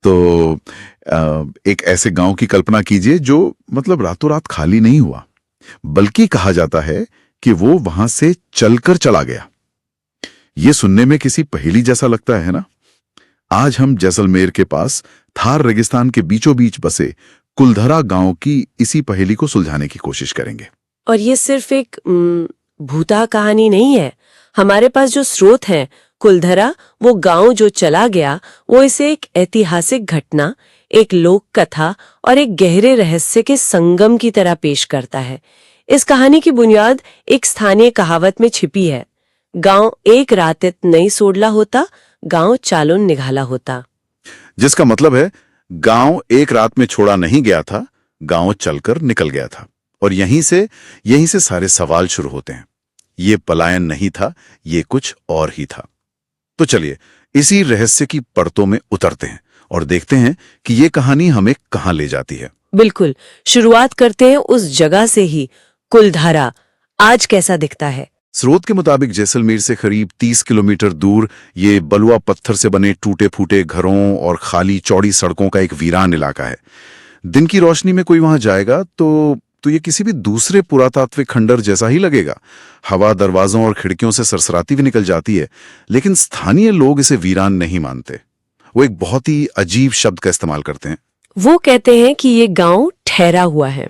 तो एक ऐसे गांव की कल्पना कीजिए जो मतलब रातों रात खाली नहीं हुआ, बल्कि कहा जाता है कि वो वहां से चलकर चला गया। ये सुनने में किसी पहेली जैसा लगता है ना। आज हम जैसलमेर के पास थार रेगिस्तान के बीचों बीच बसे कुलधरा गांव की इसी पहेली को सुलझाने की कोशिश करेंगे। और ये सिर्फ एक भूता कहानी नहीं है। हमारे पास जो स्रोत है कुलधरा, वो गांव जो चला गया, वो इसे एक ऐतिहासिक घटना, एक लोक कथा और एक गहरे रहस्य के संगम की तरह पेश करता है। इस कहानी की बुनियाद एक स्थानीय कहावत में छिपी है, गांव एक रातीत नहीं सोडला होता, गांव चालून निघाला होता। जिसका मतलब है गांव एक रात में छोड़ा नहीं गया था, गांव चलकर निकल गया था। और यहीं से सारे सवाल शुरू होते हैं। ये पलायन नहीं था, ये कुछ और ही था। तो चलिए इसी रहस्य की परतों में उतरते हैं और देखते हैं कि ये कहानी हमें कहां ले जाती है। बिल्कुल, शुरुआत करते हैं उस जगह से ही। कुलधरा आज कैसा दिखता है? स्रोत के मुताबिक जैसलमेर से करीब 30 किलोमीटर दूर ये बलुआ पत्थर से बने टूटे फूटे घरों और खाली चौड़ी सड़कों का एक वीरान इलाका है। दिन की रोशनी में कोई वहां जाएगा तो ये किसी भी दूसरे पुरातात्विक खंडर जैसा ही लगेगा। हवा दरवाजों और खिड़कियों से सरसराती भी निकल जाती है, लेकिन स्थानीय लोग इसे वीरान नहीं मानते। वो एक बहुत ही अजीब शब्द का इस्तेमाल करते हैं। वो कहते हैं कि ये गांव ठहरा हुआ है।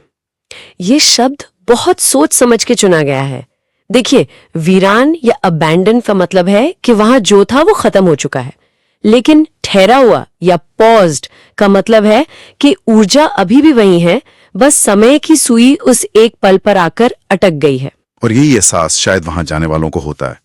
ये शब्द बहुत सोच समझ के चुना गया है। देखिए, वीरान या अबैंडन का मतलब है कि वहां जो था वो खत्म हो चुका है, लेकिन ठहरा हुआ या पॉज्ड का मतलब है कि ऊर्जा अभी भी वही है, बस समय की सुई उस एक पल पर आकर अटक गई है। और यही एहसास शायद वहां जाने वालों को होता है।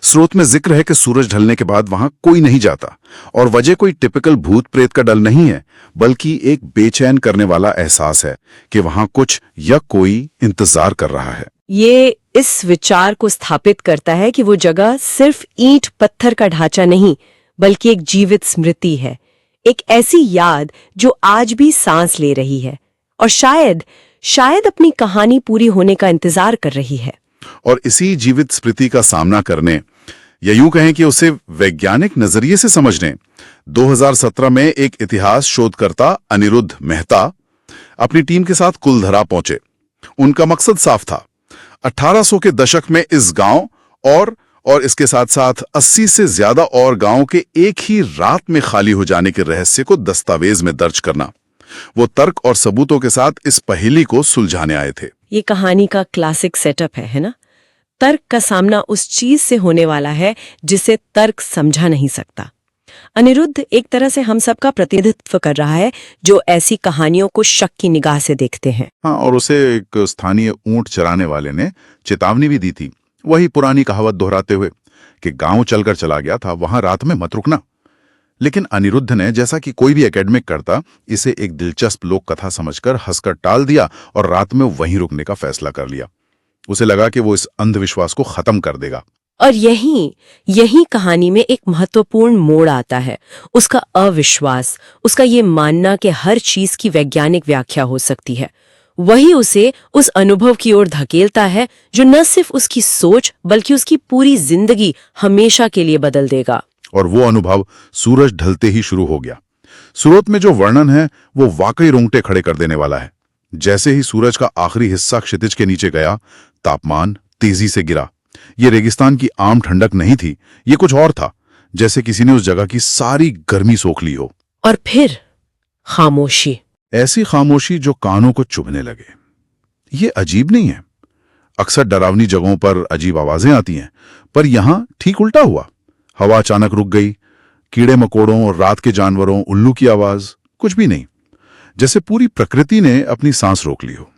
स्रोत में जिक्र है कि सूरज ढलने के बाद वहां कोई नहीं जाता, और वजह कोई टिपिकल भूत प्रेत का डर नहीं है, बल्कि एक बेचैन करने वाला एहसास है कि वहां कुछ या कोई इंतजार कर रहा है। ये इस विचार को स्थापित करता है कि वो जगह सिर्फ ईंट पत्थर का ढांचा नहीं, बल्कि एक जीवित स्मृति है, एक ऐसी याद जो आज भी सांस ले रही है और शायद अपनी कहानी पूरी होने का इंतजार कर रही है। और इसी जीवित स्मृति का सामना करने, या यूं कहें कि उसे वैज्ञानिक नजरिए से समझने, 2017 में एक इतिहास शोधकर्ता अनिरुद्ध मेहता अपनी टीम के साथ कुलधरा पहुंचे। उनका मकसद साफ था, 1800 के दशक में इस गांव और इसके साथ साथ 80 से ज्यादा और गांवों के एक ही रात में खाली हो जाने के रहस्य को दस्तावेज में दर्ज करना। वो तर्क और सबूतों के साथ इस पहेली को सुलझाने आए थे। ये कहानी का क्लासिक सेटअप है ना? तर्क का सामना उस चीज से होने वाला है जिसे तर्क समझा नहीं सकता। अनिरुद्ध एक तरह से हम सबका प्रतिनिधित्व कर रहा है, जो ऐसी कहानियों को शक की निगाह से देखते हैं। हाँ, और उसे एक स्थानीय ऊंट चराने वाले ने चेतावनी भी दी थी, वही पुरानी कहावत दोहराते हुए कि गांव चलकर चला गया था, वहां रात में मत रुकना। लेकिन अनिरुद्ध ने, जैसा कि कोई भी एकेडमिक करता, इसे एक दिलचस्प लोक कथा समझकर हंसकर टाल दिया और रात में वहीं रुकने का फैसला कर लिया। उसे लगा कि वो इस अंधविश्वास को खत्म कर देगा। और यही कहानी में एक महत्वपूर्ण मोड़ आता है, उसका अविश्वास, उसका ये मानना कि हर चीज की वैज्ञानिक व्याख्या हो सकती है। वही उसे उस अनुभव की ओर धकेलता है जो न सिर्फ उसकी सोच बल्कि उसकी पूरी जिंदगी हमेशा के लिए बदल देगा। और वो अनुभव सूरज ढलते ही शुरू हो गया। स्रोत में जो वर्णन है वो वाकई रोंगटे खड़े कर देने वाला है। जैसे ही सूरज का आखिरी हिस्सा क्षितिज के नीचे गया, तापमान तेजी से गिरा। ये रेगिस्तान की आम ठंडक नहीं थी, ये कुछ और था, जैसे किसी ने उस जगह की सारी गर्मी सोख ली हो। और फिर खामोशी, ऐसी खामोशी जो कानों को चुभने लगे। ये अजीब नहीं है। अक्सर डरावनी जगहों पर अजीब आवाजें आती हैं, पर यहां ठीक उल्टा हुआ। हवा अचानक रुक गई, कीड़े मकोड़ों और रात के जानवरों, उल्लू की आवाज, कुछ भी नहीं, जैसे पूरी प्रकृति ने अपनी सांस रोक ली हो।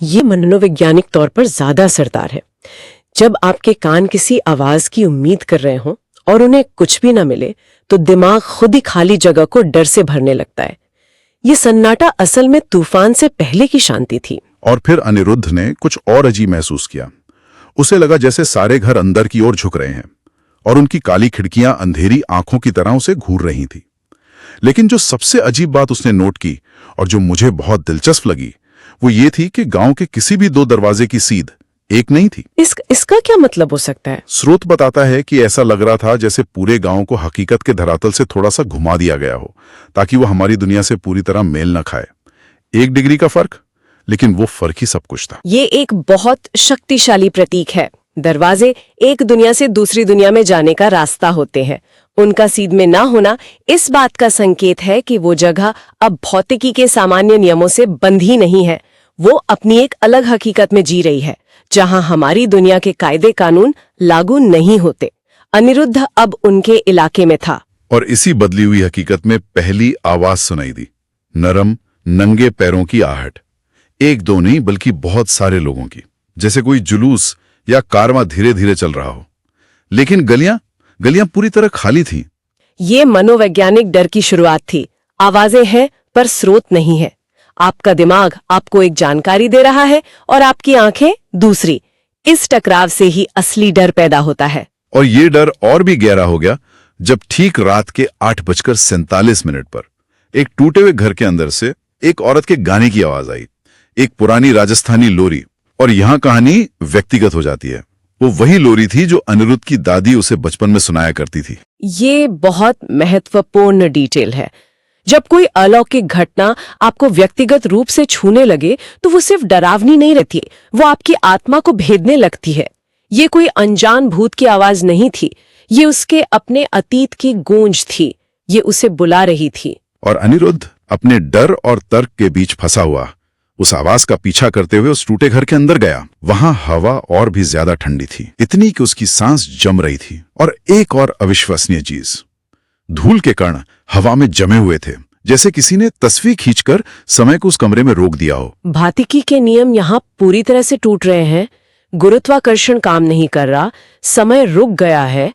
ये मनोवैज्ञानिक तौर पर ज्यादा असरदार है। जब आपके कान किसी आवाज की उम्मीद कर रहे हों और उन्हें कुछ भी न मिले, तो दिमाग खुद ही खाली जगह को डर से भरने लगता है। ये सन्नाटा असल में तूफान से पहले की शांति थी। और फिर अनिरुद्ध ने कुछ और अजीब महसूस किया। उसे लगा जैसे सारे घर अंदर की ओर झुक रहे हैं और उनकी काली खिड़कियां अंधेरी आंखों की तरह उसे घूर रही थी। लेकिन जो सबसे अजीब बात उसने नोट की और जो मुझे बहुत दिलचस्प लगी, वो ये थी कि गांव के किसी भी दो दरवाजे की सीध एक नहीं थी। इसका क्या मतलब हो सकता है? स्रोत बताता है कि ऐसा लग रहा था जैसे पूरे गांव को हकीकत के धरातल से थोड़ा सा घुमा दिया गया हो, ताकि वो हमारी दुनिया से पूरी तरह मेल न खाए। 1 डिग्री का फर्क, लेकिन वो फर्क ही सब कुछ था। ये एक बहुत शक्तिशाली प्रतीक है। दरवाजे एक दुनिया से दूसरी दुनिया में जाने का रास्ता होते हैं। उनका सीध में ना होना इस बात का संकेत है कि वो जगह अब भौतिकी के सामान्य नियमों से बंधी नहीं है। वो अपनी एक अलग हकीकत में जी रही है, जहां हमारी दुनिया के कायदे कानून लागू नहीं होते। अनिरुद्ध अब उनके इलाके में था। और इसी बदली हुई हकीकत में पहली आवाज सुनाई दी, नरम नंगे पैरों की आहट। एक दो नहीं, बल्कि बहुत सारे लोगों की, जैसे कोई जुलूस या कारवां धीरे धीरे चल रहा हो। लेकिन गलियां पूरी तरह खाली थीं। ये मनोवैज्ञानिक डर की शुरुआत थी। आवाजें हैं पर स्रोत नहीं है। आपका दिमाग आपको एक जानकारी दे रहा है और आपकी आंखें दूसरी। इस टकराव से ही असली डर पैदा होता है। और ये डर और भी गहरा हो गया जब ठीक रात के 8:47 पर एक टूटे हुए घर के अंदर से एक औरत के गाने की आवाज आई, एक पुरानी राजस्थानी लोरी। और यहां कहानी व्यक्तिगत हो जाती है। वो वही लोरी थी जो अनिरुद्ध की दादी उसे बचपन में सुनाया करती थी। ये बहुत महत्वपूर्ण डिटेल है। जब कोई अलौकिक घटना आपको व्यक्तिगत रूप से छूने लगे तो वो सिर्फ डरावनी नहीं रहती, वो आपकी आत्मा को भेदने लगती है। ये कोई अनजान भूत की आवाज नहीं थी, ये उसके अपने अतीत की गूंज थी। ये उसे बुला रही थी। और अनिरुद्ध अपने डर और तर्क के बीच फंसा हुआ उस आवाज का पीछा करते हुए उस टूटे घर के अंदर गया। वहां हवा और भी ज्यादा ठंडी थी, इतनी कि उसकी सांस जम रही थी। और एक और अविश्वसनीय चीज, धूल के कण हवा में जमे हुए थे, जैसे किसी ने तस्वीर खींचकर समय को उस कमरे में रोक दिया हो। भौतिकी के नियम यहाँ पूरी तरह से टूट रहे हैं। गुरुत्वाकर्षण काम नहीं कर रहा, समय रुक गया है।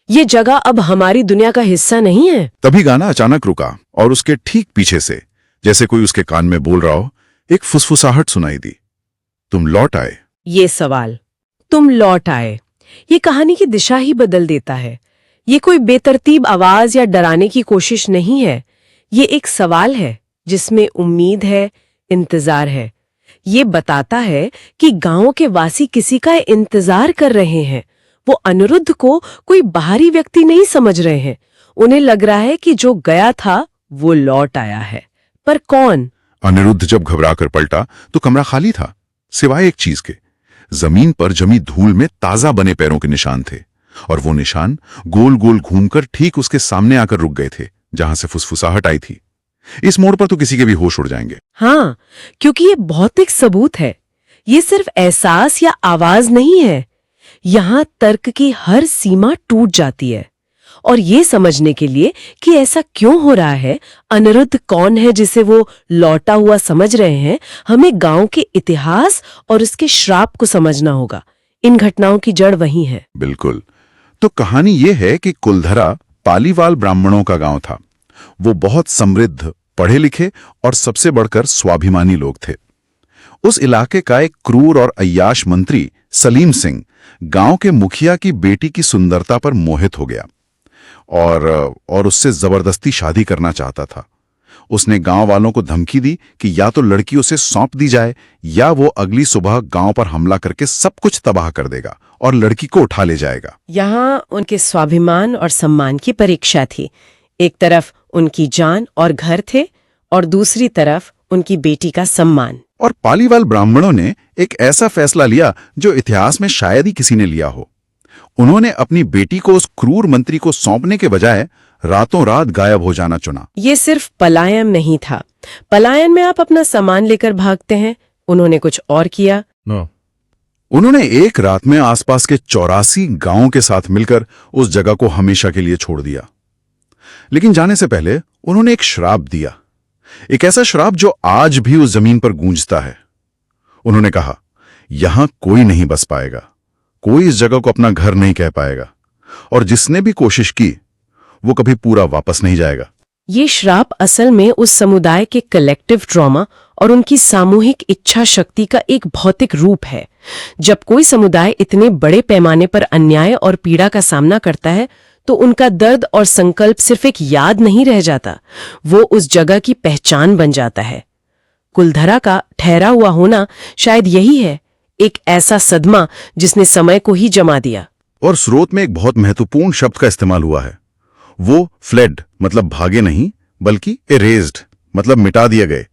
ये जगह अब हमारी दुनिया का हिस्सा नहीं है। तभी गाना अचानक रुका और उसके ठीक पीछे से, जैसे कोई उसके कान में बोल रहा हो, एक फुसफुसाहट सुनाई दी, तुम लौट आए। ये सवाल, तुम लौट आए, ये कहानी की दिशा ही बदल देता है। ये कोई बेतरतीब आवाज या डराने की कोशिश नहीं है। ये एक सवाल है जिसमें उम्मीद है, इंतजार है। ये बताता है कि गांव के वासी किसी का इंतजार कर रहे हैं। वो अनिरुद्ध को कोई बाहरी व्यक्ति नहीं समझ रहे हैं। उन्हें लग रहा है कि जो गया था वो लौट आया है, पर कौन? अनिरुद्ध जब घबराकर पलटा तो कमरा खाली था, सिवाय एक चीज के। जमीन पर जमी धूल में ताजा बने पैरों के निशान थे, और वो निशान गोल गोल घूमकर ठीक उसके सामने आकर रुक गए थे, जहां से फुसफुसाहट आई थी। इस मोड़ पर तो किसी के भी होश उड़ जाएंगे। हाँ, क्योंकि ये भौतिक सबूत है। ये सिर्फ एहसास या आवाज नहीं है। यहाँ तर्क की हर सीमा टूट जाती है। और ये समझने के लिए कि ऐसा क्यों हो रहा है, अनिरुद्ध कौन है जिसे वो लौटा हुआ समझ रहे हैं, हमें गांव के इतिहास और उसके श्राप को समझना होगा। इन घटनाओं की जड़ वही है। बिल्कुल। तो कहानी ये है कि कुलधरा पालीवाल ब्राह्मणों का गांव था। वो बहुत समृद्ध, पढ़े लिखे और सबसे बढ़कर स्वाभिमानी लोग थे। उस इलाके का एक क्रूर और अय्याश मंत्री सलीम सिंह गांव के मुखिया की बेटी की सुंदरता पर मोहित हो गया और उससे जबरदस्ती शादी करना चाहता था। उसने गांव वालों को धमकी दी कि या तो लड़की उसे सौंप दी जाए या वो अगली सुबह गांव पर हमला करके सब कुछ तबाह कर देगा और लड़की को उठा ले जाएगा। यहाँ उनके स्वाभिमान और सम्मान की परीक्षा थी। एक तरफ उनकी जान और घर थे और दूसरी तरफ उनकी बेटी का सम्मान। और पालीवाल ब्राह्मणों ने एक ऐसा फैसला लिया जो इतिहास में शायद ही किसी ने लिया हो। उन्होंने अपनी बेटी को उस क्रूर मंत्री को सौंपने के बजाय रातों रात गायब हो जाना चुना। ये सिर्फ पलायन नहीं था। पलायन में आप अपना सामान लेकर भागते हैं, उन्होंने कुछ और किया। उन्होंने एक रात में आसपास के 84 गांवों के साथ मिलकर उस जगह को हमेशा के लिए छोड़ दिया। लेकिन जाने से पहले उन्होंने एक श्राप दिया, एक ऐसा श्राप जो आज भी उस जमीन पर गूंजता है। उन्होंने कहा, यहां कोई नहीं बस पाएगा, कोई इस जगह को अपना घर नहीं कह पाएगा, और जिसने भी कोशिश की वो कभी पूरा वापस नहीं जाएगा। ये श्राप असल में उस समुदाय के कलेक्टिव ट्रॉमा और उनकी सामूहिक इच्छा शक्ति का एक भौतिक रूप है। जब कोई समुदाय इतने बड़े पैमाने पर अन्याय और पीड़ा का सामना करता है तो उनका दर्द और संकल्प सिर्फ एक याद नहीं रह जाता, वो उस जगह की पहचान बन जाता है। कुलधरा का ठहरा हुआ होना शायद यही है, एक ऐसा सदमा जिसने समय को ही जमा दिया। और स्रोत में एक बहुत महत्वपूर्ण शब्द का इस्तेमाल हुआ है। वो फ्लेड मतलब भागे नहीं, बल्कि एरेज्ड मतलब मिटा दिए गए।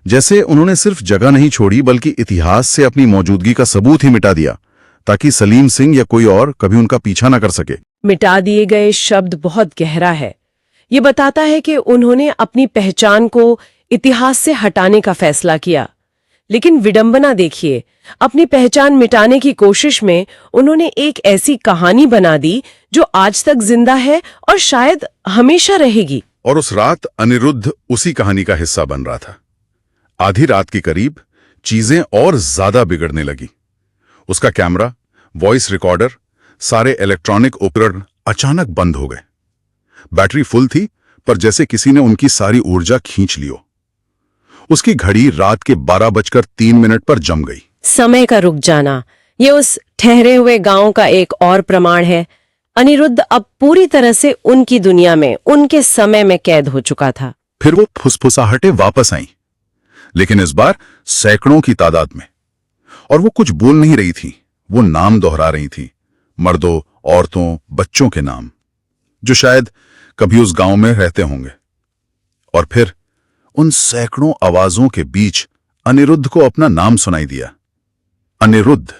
जैसे उन्होंने सिर्फ जगह नहीं छोड़ी, बल्कि इतिहास से अपनी मौजूदगी का सबूत ही मिटा दिया, ताकि सलीम सिंह या कोई और कभी उनका पीछा न कर सके। मिटा दिए गए शब्द बहुत गहरा है। ये बताता है कि उन्होंने अपनी पहचान को इतिहास से हटाने का फैसला किया। लेकिन विडंबना देखिए, अपनी पहचान मिटाने की कोशिश में उन्होंने एक ऐसी कहानी बना दी जो आज तक जिंदा है और शायद हमेशा रहेगी। और उस रात अनिरुद्ध उसी कहानी का हिस्सा बन रहा था। आधी रात के करीब चीजें और ज्यादा बिगड़ने लगी। उसका कैमरा, वॉइस रिकॉर्डर, सारे इलेक्ट्रॉनिक उपकरण अचानक बंद हो गए। बैटरी फुल थी, पर जैसे किसी ने उनकी सारी ऊर्जा खींच ली हो। उसकी घड़ी रात के 12:03 पर जम गई। समय का रुक जाना, ये उस ठहरे हुए गांव का एक और प्रमाण है। अनिरुद्ध अब पूरी तरह से उनकी दुनिया में, उनके समय में कैद हो चुका था। फिर वो फुसफुसाहटें वापस आईं, लेकिन इस बार सैकड़ों की तादाद में। और वो कुछ बोल नहीं रही थी, वो नाम दोहरा रही थी, मर्दों, औरतों, बच्चों के नाम, जो शायद कभी उस गांव में रहते होंगे। और फिर उन सैकड़ों आवाजों के बीच अनिरुद्ध को अपना नाम सुनाई दिया। अनिरुद्ध,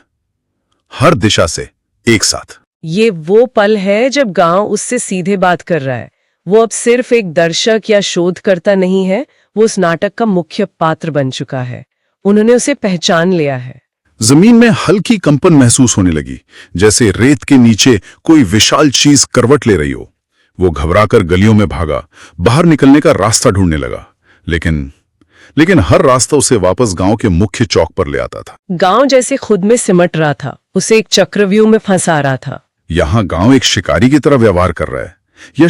हर दिशा से एक साथ। ये वो पल है जब गांव उससे सीधे बात कर रहा है। वो अब सिर्फ एक दर्शक या शोधकर्ता नहीं है, वो उस नाटक का मुख्य पात्र बन चुका है। उन्होंने उसे पहचान लिया है। जमीन में हल्की कंपन महसूस होने लगी, जैसे रेत के नीचे कोई विशाल चीज करवट ले रही हो। वो घबराकर गलियों में भागा, बाहर निकलने का रास्ता ढूंढने लगा, लेकिन हर रास्ता उसे वापस गांव के मुख्य चौक पर ले आता था। गांव जैसे खुद में सिमट रहा था, उसे एक चक्रव्यूह में फंसा रहा था। यहां गांव एक शिकारी की तरह व्यवहार कर रहा है, या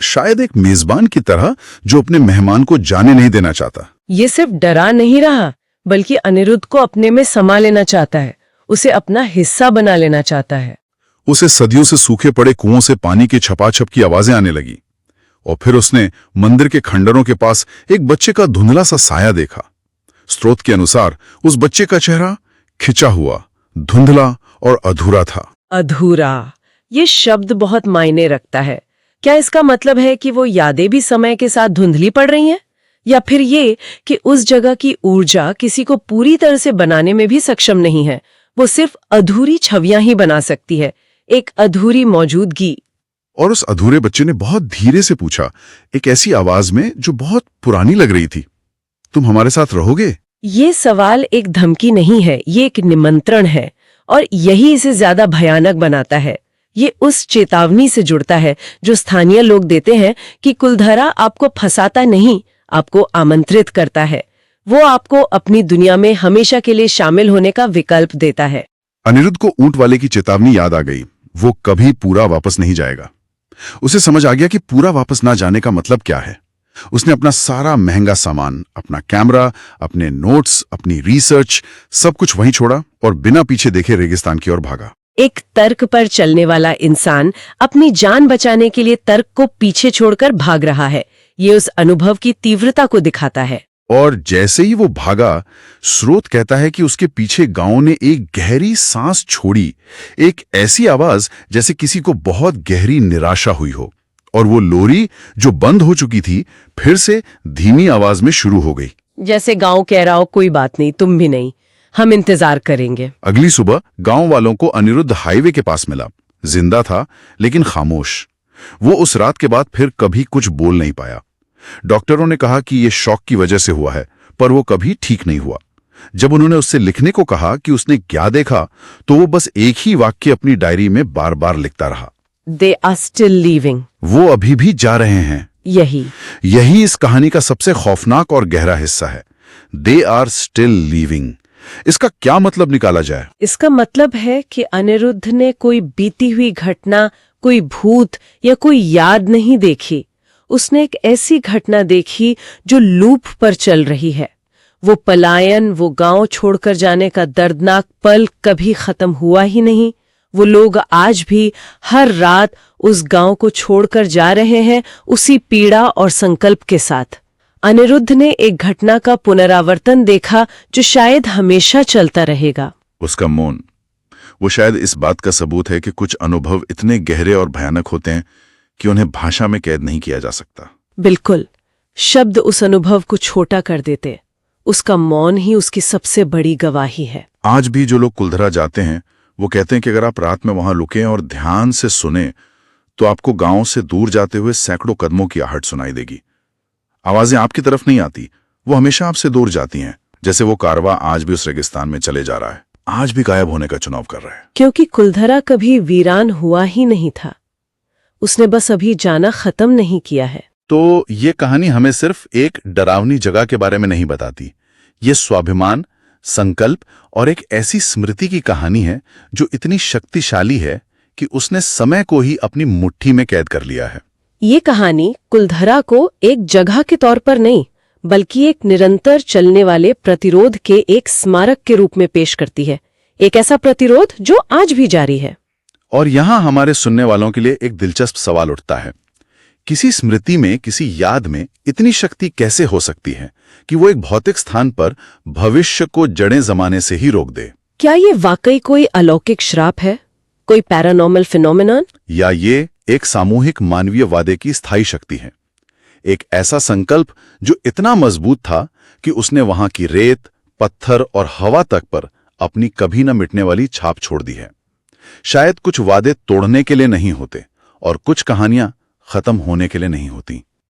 शायद एक मेजबान की तरह जो अपने मेहमान को जाने नहीं देना चाहता। ये सिर्फ डरा नहीं रहा, बल्कि अनिरुद्ध को अपने में समा लेना चाहता है, उसे अपना हिस्सा बना लेना चाहता है। उसे सदियों से सूखे पड़े कुओं से पानी की छपाछप की आवाजें आने लगी। और फिर उसने मंदिर के खंडरों के पास एक बच्चे का धुंधला सा साया देखा। स्रोत के अनुसार उस बच्चे का चेहरा खिंचा हुआ, धुंधला और अधूरा था। अधूरा, ये शब्द बहुत मायने रखता है। क्या इसका मतलब है कि वो यादें भी समय के साथ धुंधली पड़ रही हैं? या फिर ये कि उस जगह की ऊर्जा किसी को पूरी तरह से बनाने में भी सक्षम नहीं है, वो सिर्फ अधूरी छवियां ही बना सकती है, एक अधूरी मौजूदगी। और उस अधूरे बच्चे ने बहुत धीरे से पूछा, एक ऐसी आवाज में जो बहुत पुरानी लग रही थी, तुम हमारे साथ रहोगे? ये सवाल एक धमकी नहीं है, ये एक निमंत्रण है। और यही इसे ज्यादा भयानक बनाता है। ये उस चेतावनी से जुड़ता है जो स्थानीय लोग देते हैं कि कुलधरा आपको फंसाता नहीं, आपको आमंत्रित करता है। वो आपको अपनी दुनिया में हमेशा के लिए शामिल होने का विकल्प देता है। अनिरुद्ध को ऊंट वाले की चेतावनी याद आ गई। वो कभी पूरा वापस नहीं जाएगा। उसे समझ आ गया कि पूरा वापस ना जाने का मतलब क्या है। उसने अपना सारा महंगा सामान, अपना कैमरा, अपने नोट्स, अपनी रिसर्च, सब कुछ वहीं छोड़ा और बिना पीछे देखे रेगिस्तान की ओर भागा। एक तर्क पर चलने वाला इंसान अपनी जान बचाने के लिए तर्क को पीछे छोड़कर भाग रहा है। ये उस अनुभव की तीव्रता को दिखाता है। और जैसे ही वो भागा, स्रोत कहता है कि उसके पीछे गांव ने एक गहरी सांस छोड़ी, एक ऐसी आवाज जैसे किसी को बहुत गहरी निराशा हुई हो। और वो लोरी जो बंद हो चुकी थी, फिर से धीमी आवाज में शुरू हो गई, जैसे गांव कह रहा हो, कोई बात नहीं, तुम भी नहीं, हम इंतजार करेंगे। अगली सुबह गांव वालों को अनिरुद्ध हाईवे के पास मिला। जिंदा था, लेकिन खामोश। वो उस रात के बाद फिर कभी कुछ बोल नहीं पाया। डॉक्टरों ने कहा कि ये शॉक की वजह से हुआ है, पर वो कभी ठीक नहीं हुआ। जब उन्होंने उससे लिखने को कहा कि उसने क्या देखा, तो वो बस एक ही वाक्य अपनी डायरी में बार बार लिखता रहा, They are still leaving। वो अभी भी जा रहे हैं। यही इस कहानी का सबसे खौफनाक और गहरा हिस्सा है। They are still leaving। इसका क्या मतलब निकाला जाए? इसका मतलब है कि अनिरुद्ध ने कोई बीती हुई घटना, कोई भूत या कोई याद नहीं देखी। उसने एक ऐसी घटना देखी जो लूप पर चल रही है। वो पलायन, वो गांव छोड़कर जाने का दर्दनाक पल कभी खत्म हुआ ही नहीं। वो लोग आज भी हर रात उस गांव को छोड़कर जा रहे हैं, उसी पीड़ा और संकल्प के साथ। अनिरुद्ध ने एक घटना का पुनरावर्तन देखा जो शायद हमेशा चलता रहेगा। उसका मौन, वो शायद इस बात का सबूत है कि कुछ अनुभव इतने गहरे और भयानक होते हैं कि उन्हें भाषा में कैद नहीं किया जा सकता। बिल्कुल, शब्द उस अनुभव को छोटा कर देते। उसका मौन ही उसकी सबसे बड़ी गवाही है। आज भी जो लोग कुलधरा जाते हैं वो कहते हैं कि अगर आप रात में वहां रुकें और ध्यान से सुने तो आपको गांव से दूर जाते हुए सैकड़ों कदमों की आहट सुनाई देगी। आवाजें आपकी तरफ नहीं आती, वो हमेशा आपसे दूर जाती हैं, जैसे वो कारवा आज भी उस रेगिस्तान में चले जा रहा है, आज भी गायब होने का चुनाव कर रहा है। क्योंकि कुलधरा कभी वीरान हुआ ही नहीं था, उसने बस अभी जाना खत्म नहीं किया है। तो ये कहानी हमें सिर्फ एक डरावनी जगह के बारे में नहीं बताती, ये स्वाभिमान, संकल्प और एक ऐसी स्मृति की कहानी है जो इतनी शक्तिशाली है कि उसने समय को ही अपनी मुट्ठी में कैद कर लिया है। ये कहानी कुलधरा को एक जगह के तौर पर नहीं, बल्कि एक निरंतर चलने वाले प्रतिरोध के एक स्मारक के रूप में पेश करती है, एक ऐसा प्रतिरोध जो आज भी जारी है। और यहां हमारे सुनने वालों के लिए एक दिलचस्प सवाल उठता है, किसी स्मृति में, किसी याद में इतनी शक्ति कैसे हो सकती है कि वो एक भौतिक स्थान पर भविष्य को जड़ें जमाने से ही रोक दे? क्या ये वाकई कोई अलौकिक श्राप है, कोई पैरानॉर्मल फिनोमेनन, या ये एक सामूहिक मानवीय वादे की स्थायी शक्ति है, एक ऐसा संकल्प जो इतना मजबूत था कि उसने वहां की रेत, पत्थर और हवा तक पर अपनी कभी न मिटने वाली छाप छोड़ दी है? शायद कुछ वादे तोड़ने के लिए नहीं होते और कुछ कहानियां खत्म होने के लिए नहीं होती।